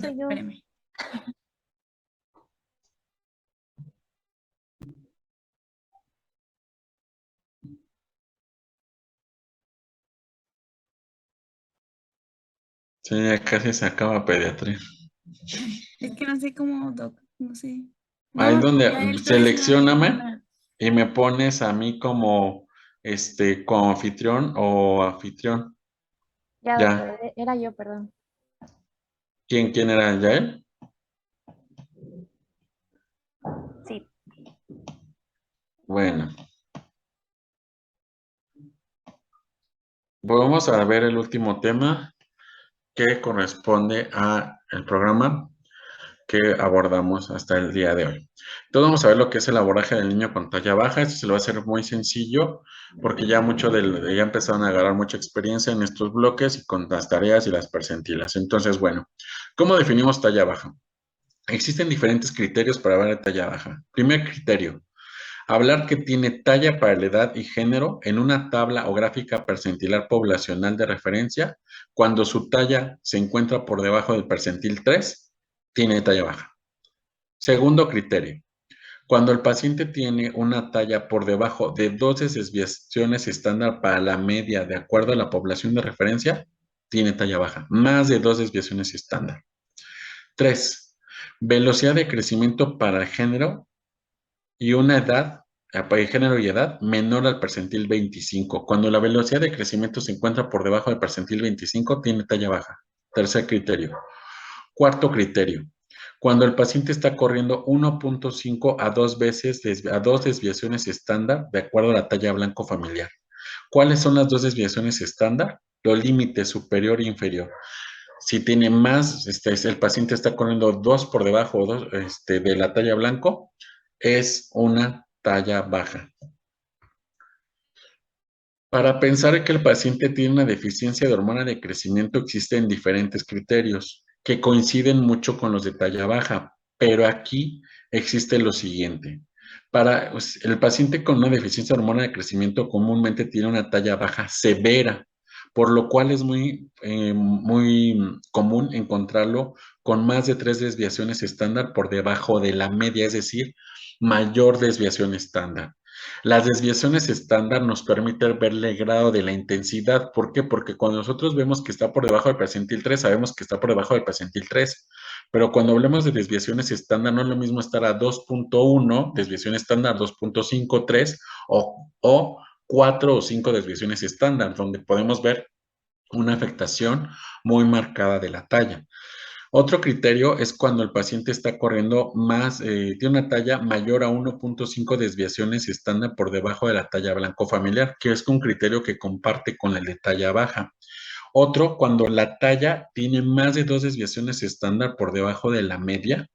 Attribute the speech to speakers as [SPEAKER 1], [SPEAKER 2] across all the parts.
[SPEAKER 1] Soy yo.
[SPEAKER 2] Espérame.
[SPEAKER 3] Sí, ya casi se acaba pediatría.
[SPEAKER 2] Es que no sé cómo, no sé.
[SPEAKER 3] Ahí
[SPEAKER 2] No,
[SPEAKER 3] donde
[SPEAKER 2] ya él está
[SPEAKER 3] seleccióname
[SPEAKER 2] diciendo
[SPEAKER 3] y me pones a mí como como anfitrión o anfitrión.
[SPEAKER 1] Ya,
[SPEAKER 3] Ya.
[SPEAKER 1] doctor, era yo, perdón.
[SPEAKER 3] ¿Quién era? ¿Yael?
[SPEAKER 1] Sí.
[SPEAKER 3] Bueno, vamos a ver el último tema que corresponde a el programa que abordamos hasta el día de hoy. Entonces vamos a ver lo que es el abordaje del niño con talla baja. Esto se lo va a hacer muy sencillo porque ya ya empezaron a agarrar mucha experiencia en estos bloques y con las tareas y las percentilas. Entonces, bueno, ¿cómo definimos talla baja? Existen diferentes criterios para hablar de talla baja. Primer criterio, hablar que tiene talla para la edad y género en una tabla o gráfica percentilar poblacional de referencia cuando su talla se encuentra por debajo del percentil 3, tiene talla baja. Segundo criterio, cuando el paciente tiene una talla por debajo de 12 desviaciones estándar para la media de acuerdo a la población de referencia, tiene talla baja, más de 2 desviaciones estándar. 3. Velocidad de crecimiento para género y una edad, para género y edad, menor al percentil 25. Cuando la velocidad de crecimiento se encuentra por debajo del percentil 25, tiene talla baja. Tercer criterio. Cuarto criterio. Cuando el paciente está corriendo 1.5 a 2 veces, a 2 desviaciones estándar de acuerdo a la talla blanco familiar. ¿Cuáles son las 2 desviaciones estándar? Los límites superior e inferior. Si tiene más, el paciente está corriendo 2 por debajo de la talla blanco, es una talla baja. Para pensar que el paciente tiene una deficiencia de hormona de crecimiento existen diferentes criterios que coinciden mucho con los de talla baja, pero aquí existe lo siguiente. Para el paciente con una deficiencia de hormona de crecimiento comúnmente tiene una talla baja severa, por lo cual es muy común encontrarlo con más de 3 desviaciones estándar por debajo de la media, es decir, mayor desviación estándar. Las desviaciones estándar nos permiten ver el grado de la intensidad. ¿Por qué? Porque cuando nosotros vemos que está por debajo del percentil 3, sabemos que está por debajo del percentil 3. Pero cuando hablamos de desviaciones estándar, no es lo mismo estar a 2.1, desviación estándar 2.5, 3, o 4 o 5 desviaciones estándar, donde podemos ver una afectación muy marcada de la talla. Otro criterio es cuando el paciente está corriendo tiene una talla mayor a 1.5 desviaciones estándar por debajo de la talla blanco familiar, que es un criterio que comparte con el de talla baja. Otro, cuando la talla tiene más de 2 desviaciones estándar por debajo de la media,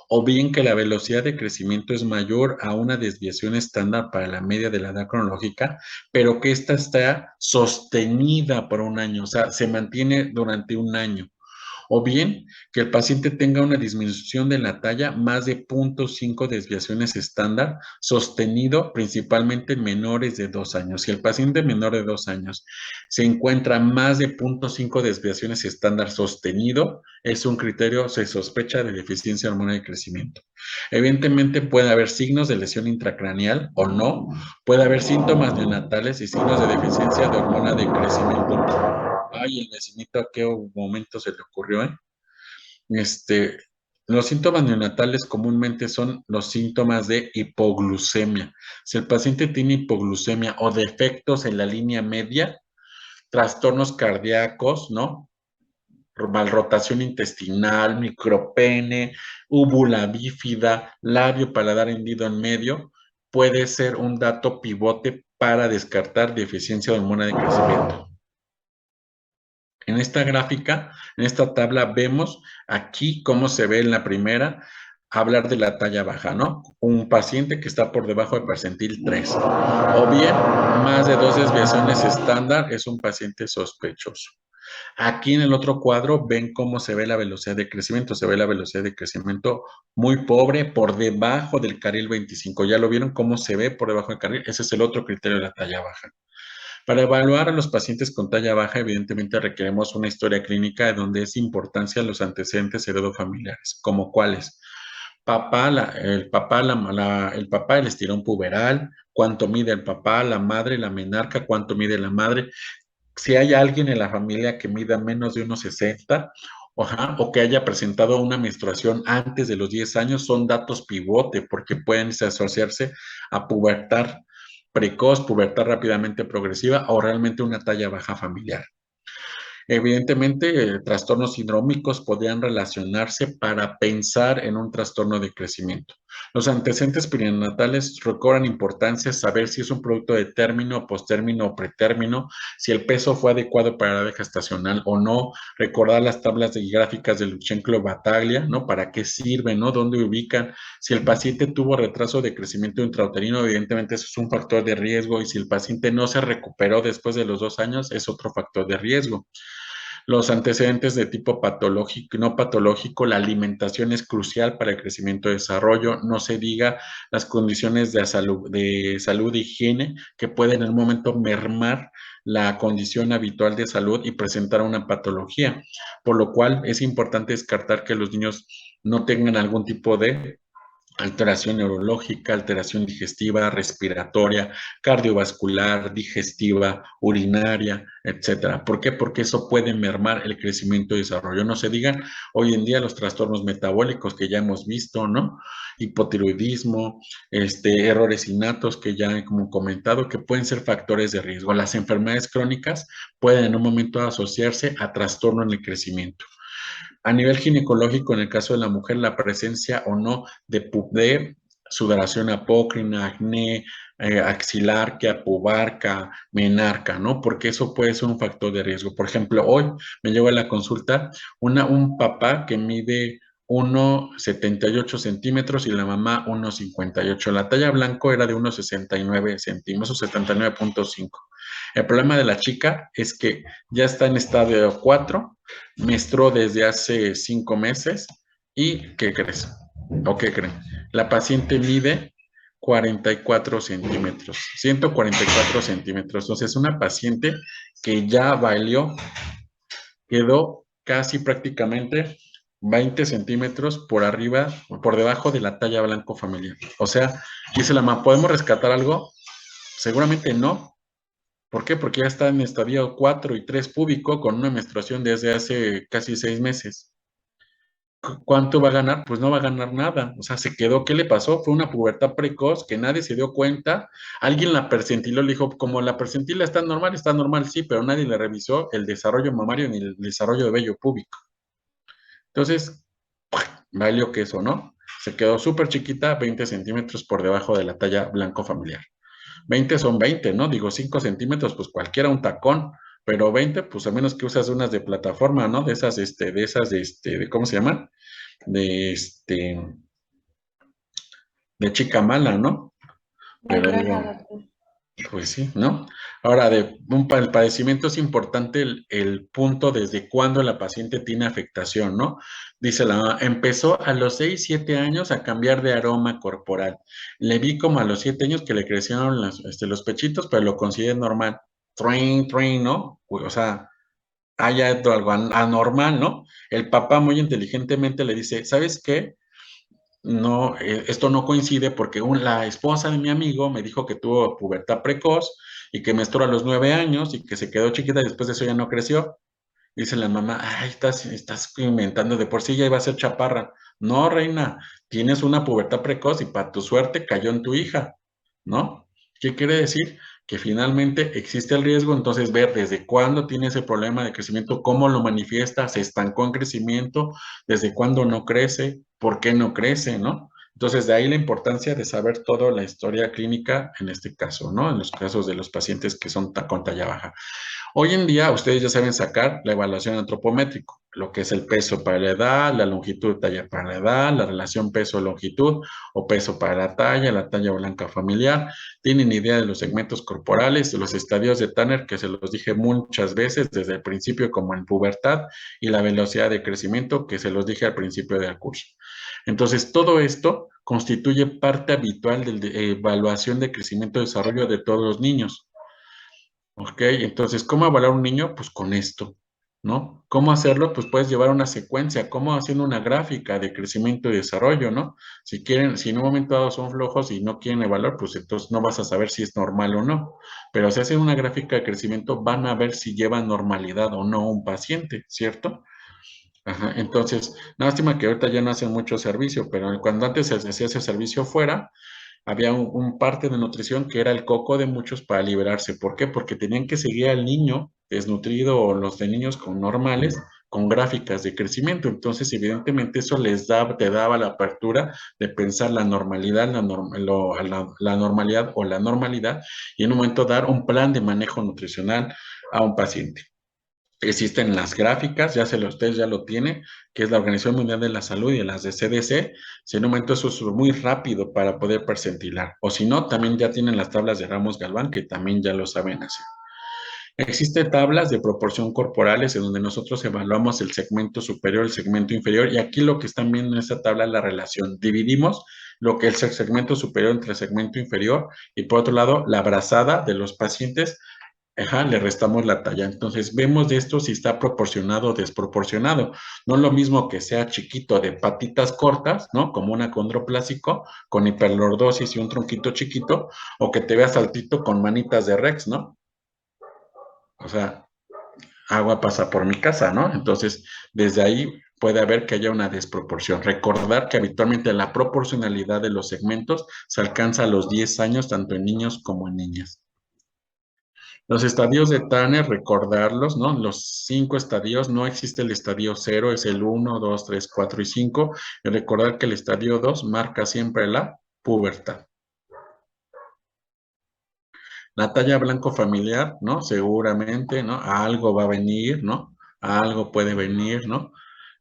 [SPEAKER 3] o bien que la velocidad de crecimiento es mayor a una desviación estándar para la media de la edad cronológica, pero que ésta está sostenida por un año, o sea, se mantiene durante un año. O bien que el paciente tenga una disminución de la talla más de 0.5 desviaciones estándar, sostenido principalmente en menores de 2 años. Si el paciente menor de 2 años se encuentra más de 0.5 desviaciones estándar sostenido, es un criterio, se sospecha de deficiencia de hormona de crecimiento. Evidentemente puede haber signos de lesión intracraneal o no, puede haber síntomas neonatales y signos de deficiencia de hormona de crecimiento. Ay, el vecinito a qué momento se le ocurrió, ¿eh? Los síntomas neonatales comúnmente son los síntomas de hipoglucemia. Si el paciente tiene hipoglucemia o defectos en la línea media, trastornos cardíacos, ¿no? Malrotación intestinal, micropene, úvula bífida, labio paladar hendido en medio, puede ser un dato pivote para descartar deficiencia de hormona de crecimiento. En esta gráfica, en esta tabla, vemos aquí cómo se ve en la primera hablar de la talla baja, ¿no? Un paciente que está por debajo del percentil 3. O bien, más de 2 desviaciones estándar es un paciente sospechoso. Aquí en el otro cuadro ven cómo se ve la velocidad de crecimiento. Se ve la velocidad de crecimiento muy pobre por debajo del carril 25. ¿Ya lo vieron cómo se ve por debajo del carril? Ese es el otro criterio de la talla baja. Para evaluar a los pacientes con talla baja, evidentemente requeremos una historia clínica de donde es importancia los antecedentes heredofamiliares, como cuáles. El papá, el estirón puberal, cuánto mide el papá, la madre, la menarca, cuánto mide la madre. Si hay alguien en la familia que mida menos de 1,60 o que haya presentado una menstruación antes de los 10 años, son datos pivote porque pueden asociarse a pubertad precoz, pubertad rápidamente progresiva o realmente una talla baja familiar. Evidentemente, trastornos sindrómicos podrían relacionarse para pensar en un trastorno de crecimiento. Los antecedentes perinatales recobran importancia saber si es un producto de término, postérmino o pretérmino, si el peso fue adecuado para la edad gestacional o no, recordar las tablas de gráficas de Lutsenko-Bataglia, ¿no? ¿Para qué sirven, no? ¿Dónde ubican? Si el paciente tuvo retraso de crecimiento intrauterino, evidentemente eso es un factor de riesgo y si el paciente no se recuperó después de los 2 años, es otro factor de riesgo. Los antecedentes de tipo patológico y no patológico, la alimentación es crucial para el crecimiento y desarrollo, no se diga las condiciones de salud e higiene que pueden en un momento mermar la condición habitual de salud y presentar una patología, por lo cual es importante descartar que los niños no tengan algún tipo de alteración neurológica, alteración digestiva, respiratoria, cardiovascular, digestiva, urinaria, etcétera. ¿Por qué? Porque eso puede mermar el crecimiento y desarrollo. No se digan hoy en día los trastornos metabólicos que ya hemos visto, ¿no? Hipotiroidismo, errores innatos que ya he como comentado, que pueden ser factores de riesgo. Las enfermedades crónicas pueden en un momento asociarse a trastorno en el crecimiento. A nivel ginecológico, en el caso de la mujer, la presencia o no de sudoración apócrina, acné, axilarquia, pubarca, menarca, ¿no? Porque eso puede ser un factor de riesgo. Por ejemplo, hoy me llevo a la consulta un papá que mide 1,78 centímetros y la mamá 1,58. La talla blanco era de 1,69 centímetros o 79,5. El problema de la chica es que ya está en estadio 4, menstruó desde hace 5 meses y ¿qué crees? ¿O qué creen? La paciente mide 44 centímetros, 144 centímetros. Entonces, una paciente que ya valió, quedó casi prácticamente 20 centímetros por arriba, por debajo de la talla blanco familiar. O sea, dice la mamá, ¿podemos rescatar algo? Seguramente no. ¿Por qué? Porque ya está en estadio 4 y 3 púbico con una menstruación desde hace casi 6 meses. ¿Cuánto va a ganar? Pues no va a ganar nada. O sea, se quedó. ¿Qué le pasó? Fue una pubertad precoz que nadie se dio cuenta. Alguien la percentiló, le dijo, como la percentila está normal, sí, pero nadie le revisó el desarrollo mamario ni el desarrollo de vello púbico. Entonces, valió que eso, ¿no? Se quedó súper chiquita, 20 centímetros por debajo de la talla blanco familiar. 20 son 20, ¿no? Digo, 5 centímetros, pues cualquiera un tacón, pero 20, pues a menos que usas unas de plataforma, ¿no? ¿Cómo se llaman? De, de chica mala, ¿no?
[SPEAKER 1] De
[SPEAKER 3] Pero digo,
[SPEAKER 1] engranadas, pues.
[SPEAKER 3] pues sí, ¿no? Ahora, el padecimiento es importante el punto desde cuándo la paciente tiene afectación, ¿no? Dice la mamá, empezó a los 6, 7 años a cambiar de aroma corporal. Le vi como a los 7 años que le crecieron los pechitos, pero lo consideré normal. Train, ¿no? O sea, hay algo anormal, ¿no? El papá muy inteligentemente le dice, ¿sabes qué? No, esto no coincide porque la esposa de mi amigo me dijo que tuvo pubertad precoz y que menstruó a los 9 años y que se quedó chiquita y después de eso ya no creció. Dice la mamá, ay, estás inventando, de por sí ya iba a ser chaparra. No, reina, tienes una pubertad precoz y para tu suerte cayó en tu hija, ¿no? ¿Qué quiere decir? Que finalmente existe el riesgo, entonces ver desde cuándo tiene ese problema de crecimiento, cómo lo manifiesta, se estancó en crecimiento, desde cuándo no crece, por qué no crece, ¿no? Entonces, de ahí la importancia de saber toda la historia clínica en este caso, ¿no? En los casos de los pacientes que son con talla baja. Hoy en día ustedes ya saben sacar la evaluación antropométrico, lo que es el peso para la edad, la longitud de talla para la edad, la relación peso-longitud o peso para la talla blanca familiar. Tienen idea de los segmentos corporales, de los estadios de Tanner, que se los dije muchas veces desde el principio como en pubertad, y la velocidad de crecimiento, que se los dije al principio del curso. Entonces, todo esto constituye parte habitual de la evaluación de crecimiento y desarrollo de todos los niños. ¿Ok? Entonces, ¿cómo evaluar un niño? Pues con esto, ¿no? ¿Cómo hacerlo? Pues puedes llevar una secuencia, ¿cómo haciendo una gráfica de crecimiento y desarrollo, ¿no? Si quieren, si en un momento dado son flojos y no quieren evaluar, pues entonces no vas a saber si es normal o no. Pero si hacen una gráfica de crecimiento, van a ver si lleva normalidad o no un paciente, ¿cierto? Ajá, entonces, lástima que ahorita ya no hacen mucho servicio, pero cuando antes se hacía ese servicio fuera, había un parte de nutrición que era el coco de muchos para liberarse. ¿Por qué? Porque tenían que seguir al niño desnutrido o los de niños con normales con gráficas de crecimiento. Entonces, evidentemente, eso te daba la apertura de pensar la normalidad, la normalidad o la normalidad, y en un momento dar un plan de manejo nutricional a un paciente. Existen las gráficas, ustedes ya lo tienen, que es la Organización Mundial de la Salud y las de CDC. Si en un momento eso es muy rápido para poder percentilar. O si no, también ya tienen las tablas de Ramos-Galván, que también ya lo saben hacer. Existen tablas de proporción corporales en donde nosotros evaluamos el segmento superior, el segmento inferior, y aquí lo que están viendo en esta tabla es la relación. Dividimos lo que es el segmento superior entre el segmento inferior y por otro lado la brazada de los pacientes. Ajá, le restamos la talla. Entonces, vemos de esto si está proporcionado o desproporcionado. No es lo mismo que sea chiquito de patitas cortas, ¿no? Como un acondroplásico, con hiperlordosis y un tronquito chiquito, o que te veas altito con manitas de Rex, ¿no? O sea, agua pasa por mi casa, ¿no? Entonces, desde ahí puede haber que haya una desproporción. Recordar que habitualmente la proporcionalidad de los segmentos se alcanza a los 10 años, tanto en niños como en niñas. Los estadios de Tanner, recordarlos, ¿no? Los 5 estadios, no existe el estadio 0, es el 1, 2, 3, 4 y 5. Y recordar que el estadio 2 marca siempre la pubertad. La talla blanco familiar, ¿no? Seguramente, ¿no? Algo va a venir, ¿no? Algo puede venir, ¿no?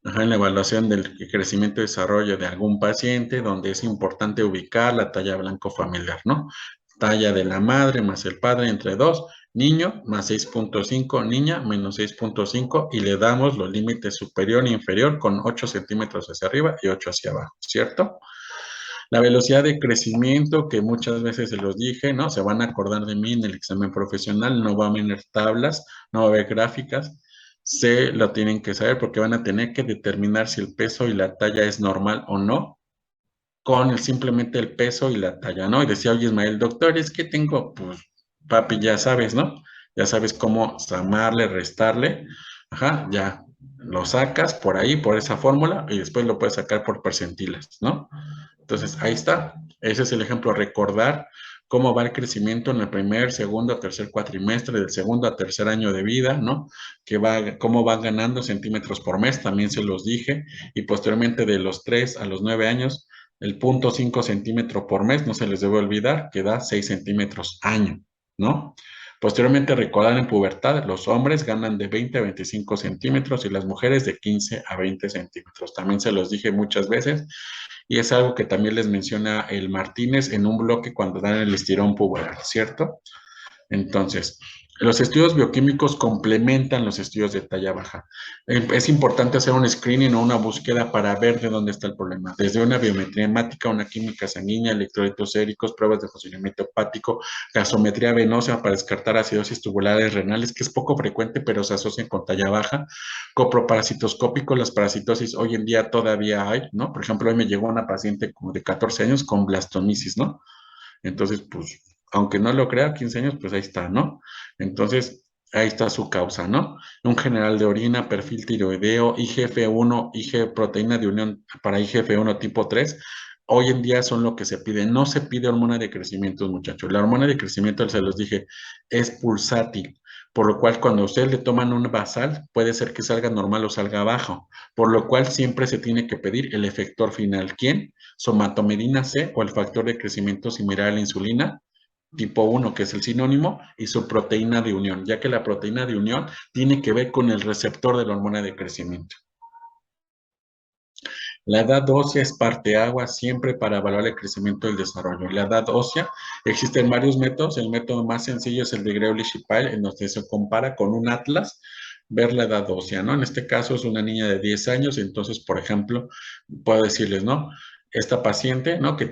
[SPEAKER 3] Ajá, en la evaluación del crecimiento y desarrollo de algún paciente, donde es importante ubicar la talla blanco familiar, ¿no? Talla de la madre más el padre entre 2, niño más 6.5, niña menos 6.5, y le damos los límites superior e inferior con 8 centímetros hacia arriba y 8 hacia abajo, ¿cierto? La velocidad de crecimiento, que muchas veces se los dije, ¿no? Se van a acordar de mí en el examen profesional, no va a haber tablas, no va a haber gráficas, se lo tienen que saber porque van a tener que determinar si el peso y la talla es normal o no, con simplemente el peso y la talla, ¿no? Y decía, oye, Ismael, doctor, es que tengo, pues, papi, ya sabes, ¿no? Ya sabes cómo sumarle, restarle, ajá, ya lo sacas por ahí, por esa fórmula, y después lo puedes sacar por percentiles, ¿no? Entonces, ahí está. Ese es el ejemplo, recordar cómo va el crecimiento en el primer, segundo, tercer cuatrimestre, del segundo a tercer año de vida, ¿no? Cómo van ganando centímetros por mes, también se los dije, y posteriormente de los 3 a los 9 años, el 0.5 centímetro por mes, no se les debe olvidar, que da 6 centímetros año, ¿no? Posteriormente, recordar en pubertad, los hombres ganan de 20 a 25 centímetros y las mujeres de 15 a 20 centímetros. También se los dije muchas veces y es algo que también les menciona el Martínez en un bloque cuando dan el estirón puberal, ¿cierto? Entonces, los estudios bioquímicos complementan los estudios de talla baja. Es importante hacer un screening o una búsqueda para ver de dónde está el problema. Desde una biometría hemática, una química sanguínea, electrolitos séricos, pruebas de funcionamiento hepático, gasometría venosa para descartar acidosis tubulares renales, que es poco frecuente, pero se asocian con talla baja. Coproparasitoscópico, las parasitosis hoy en día todavía hay, ¿no? Por ejemplo, hoy me llegó una paciente como de 14 años con blastomisis, ¿no? Entonces, pues, aunque no lo crea, 15 años, pues ahí está, ¿no? Entonces, ahí está su causa, ¿no? Un general de orina, perfil tiroideo, IGF-1, IG, proteína de unión para IGF-1 tipo 3. Hoy en día son lo que se pide. No se pide hormona de crecimiento, muchachos. La hormona de crecimiento, se los dije, es pulsátil. Por lo cual, cuando ustedes le toman un basal, puede ser que salga normal o salga bajo. Por lo cual, siempre se tiene que pedir el efector final. ¿Quién? Somatomedina C o el factor de crecimiento similar a la insulina, tipo 1, que es el sinónimo, y su proteína de unión, ya que la proteína de unión tiene que ver con el receptor de la hormona de crecimiento. La edad ósea es parteaguas siempre para evaluar el crecimiento y el desarrollo. La edad ósea, existen varios métodos. El método más sencillo es el de Greulich y Pyle, en donde se compara con un atlas, ver la edad ósea, ¿no? En este caso es una niña de 10 años, entonces, por ejemplo, puedo decirles, ¿no? Esta paciente, ¿no? Que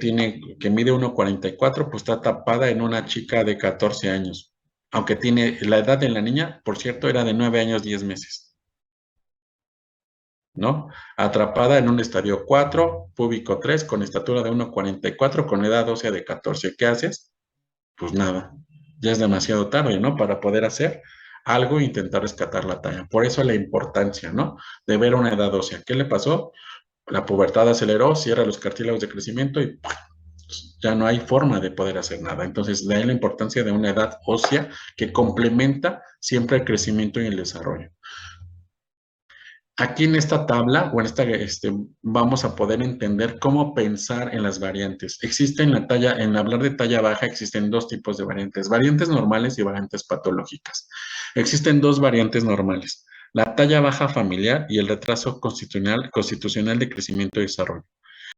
[SPEAKER 3] mide 1,44, pues está tapada en una chica de 14 años. aunque tiene la edad de la niña, por cierto, era de 9 años, 10 meses, ¿no? Atrapada en un estadio 4, púbico 3, con estatura de 1,44, con edad ósea de 14. ¿Qué haces? Pues nada, ya es demasiado tarde, ¿no? Para poder hacer algo e intentar rescatar la talla. Por eso la importancia, ¿no? De ver una edad ósea. ¿Qué le pasó? La pubertad aceleró, cierra los cartílagos de crecimiento y ¡pum! Ya no hay forma de poder hacer nada. Entonces, de ahí la importancia de una edad ósea que complementa siempre el crecimiento y el desarrollo. Aquí en esta tabla o en esta, vamos a poder entender cómo pensar en las variantes. Existen la talla, en hablar de talla baja existen dos tipos de variantes normales y variantes patológicas. Existen dos variantes normales, la talla baja familiar y el retraso constitucional de crecimiento y desarrollo.